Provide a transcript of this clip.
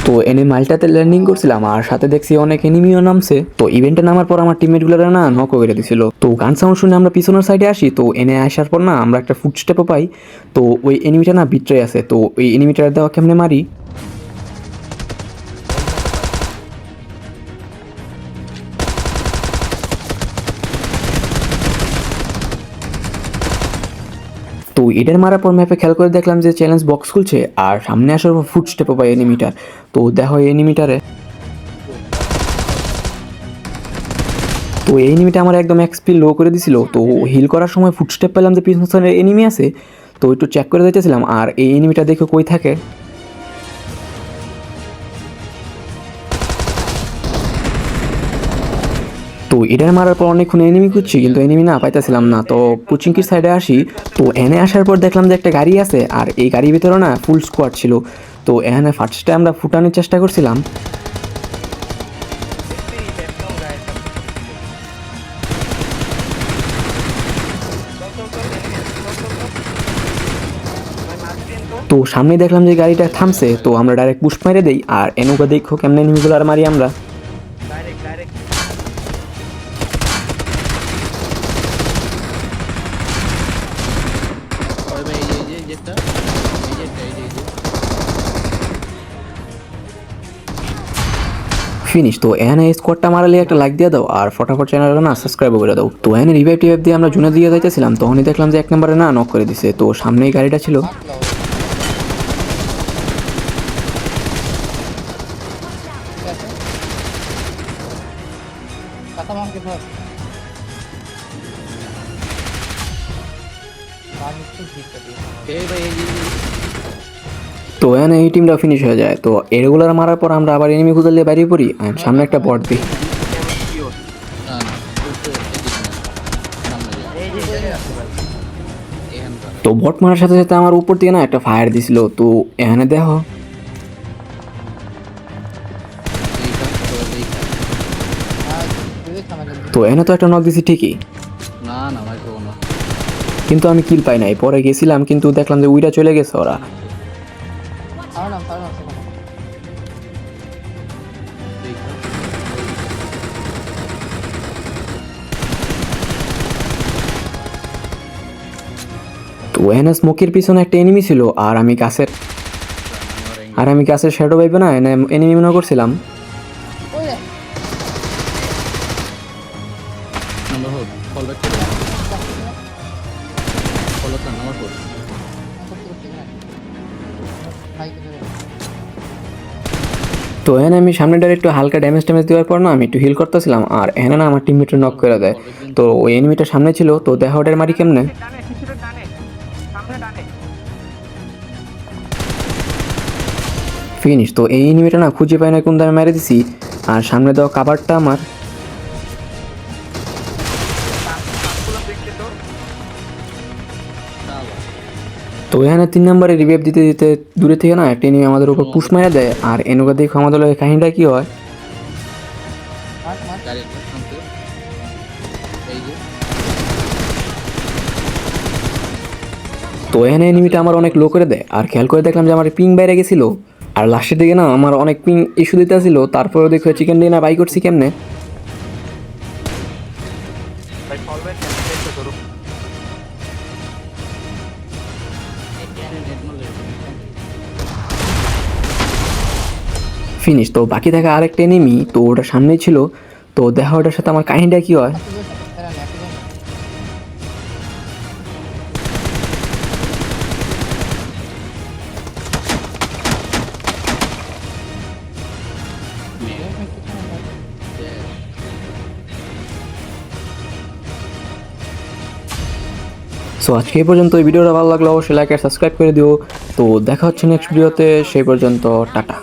তো এনে মালটাতে ল্যান্ডিং করছিলাম আর সাথে দেখছি অনেক এনিমিও নামছে। তো ইভেন্টে নামার পর আমার টিমমেট গুলো না নক করে দিছিল। তো গান সাউন্ড শুনে আমরা পিছনের সাইডে আসি। তো এনে আসার পর না আমরা একটা ফুটস্টেপও পাই। তো ওই এনিমিটা না বিট্রে আছে। তো ওই এনিমিটার দেওয়া কেমনে মারি। তো এটার মারার পর ম্যাপে খেয়াল করে দেখলাম যে চ্যালেঞ্জ বক্স খুলছে আর সামনে আসার পর ফুটস্টেপও পাই এনিমিটার। তো দেখো এনিমিটারে, তো এই এনিমিটা আমার একদম এক্সপি লো করে দিছিল। তো হিল করার সময় ফুটস্টেপ পেলাম যে পিছনে এনিমি আছে। তো একটু চেক করে দিতেছিলাম আর এই এনিমিটা দেখে কই থাকে। তো এটার মারার পর অনেকক্ষণ এনিমি খুঁজছি কিন্তু এনিমি না পাইতেছিলাম না। তো পুচিঙ্কির সাইডে আসি। তো এনে আসার পর দেখলাম যে একটা গাড়ি আছে আর এই গাড়ির ভিতরে না ফুল স্কোয়াড ছিল। তো এখানে ফার্স্টে আমরা ফুটানোর চেষ্টা করছিলাম। তো সামনে দেখলাম যে গাড়িটা থামছে। তো আমরা ডাইরেক্ট পুশ মেরে দেই আর এনুকা দেখো কেমনে এনিমিগুলো আর মারি আমরা। ফিনিশ। তো এখানে এই স্কোয়াডটা মারালে একটা লাইক দিয়ে দাও আর ফটাফট চ্যানেলটা না সাবস্ক্রাইব করে দাও। তো এখানে রিভাইভ টিভাইভ দিয়ে আমরা জুনে দিয়ে যাইতেছিলাম তখনই দেখলাম যে এক নম্বরে না নক করে দিছে। তো সামনেই গাড়িটা ছিল। তো এখানে এই টিমটা ফিনিশ হয়ে যায়। তো এগুলার মারার পর আমরা আবার এনিমি খুঁজে নিয়ে বেরিয়ে পড়ি আর সামনে একটা বট দিই। তো বট মারার সাথে সাথে আমার উপর দিয়ে না একটা ফায়ার দিছিল। তো এখানে দেখো, তো এখানে তো একটা নক দিছি ঠিকই, কিন্তু আমি কিল পাই নাই। পরে গেছিলাম কিন্তু দেখলাম যে উইরা চলে গেছে ওরা। তো এখানে স্মোকের পিছনে একটা এনিমি ছিল আর আমি গাছের শ্যাডো পাইবে না এনিমি মনে করছিলাম। তো এখানে আমি সামনে একটু হালকা ড্যামেজ দেওয়ার পর না আমি একটু হিল করতেছিলাম আর এখানে না আমার টিমমেট নক করে দেয়। তো ওই এনিমিটা সামনে ছিল। তো দেখা ওটার মারি কেমনে। ফিনিশ। তো এই এনিমিটা না খুঁজে পাই না কোন দামে মেরে দিছি আর সামনে দেওয়া কাভারটা আমার। তো এখানে 3 নম্বরে রিভাইভ দিতে দিতে দূরে থেকে না একটা এনিমি আমাদের উপর পুশ মেরে দেয় আর এনুকা দেখো আমাদের কাহিনীটা কি হয়। তো এখানে এনিমিটা আমার অনেক লো করে দেয় আর খেয়াল করে দেখলাম যে আমার পিং বাইরে গেছিল আর লাস্টের দিকে না আমার অনেক পিং ইস্যু দিতে ছিল। তারপরে দেখো চিকেন ডিনার বাই করছি কেমনে। ফিনিশ। তো বাকি থাকা আরেকটা এনিমি তো ওটা সামনেই ছিল। তো দেখা ওটার সাথে আমার কাহিনীটা কি হয়। সো আজকে এই পর্যন্ত। এই ভিডিওটা ভালো লাগলে অবশ্যই লাইক আর সাবস্ক্রাইব করে দিও। তো দেখা হচ্ছে নেক্সট ভিডিওতে, সেই পর্যন্ত টাটা।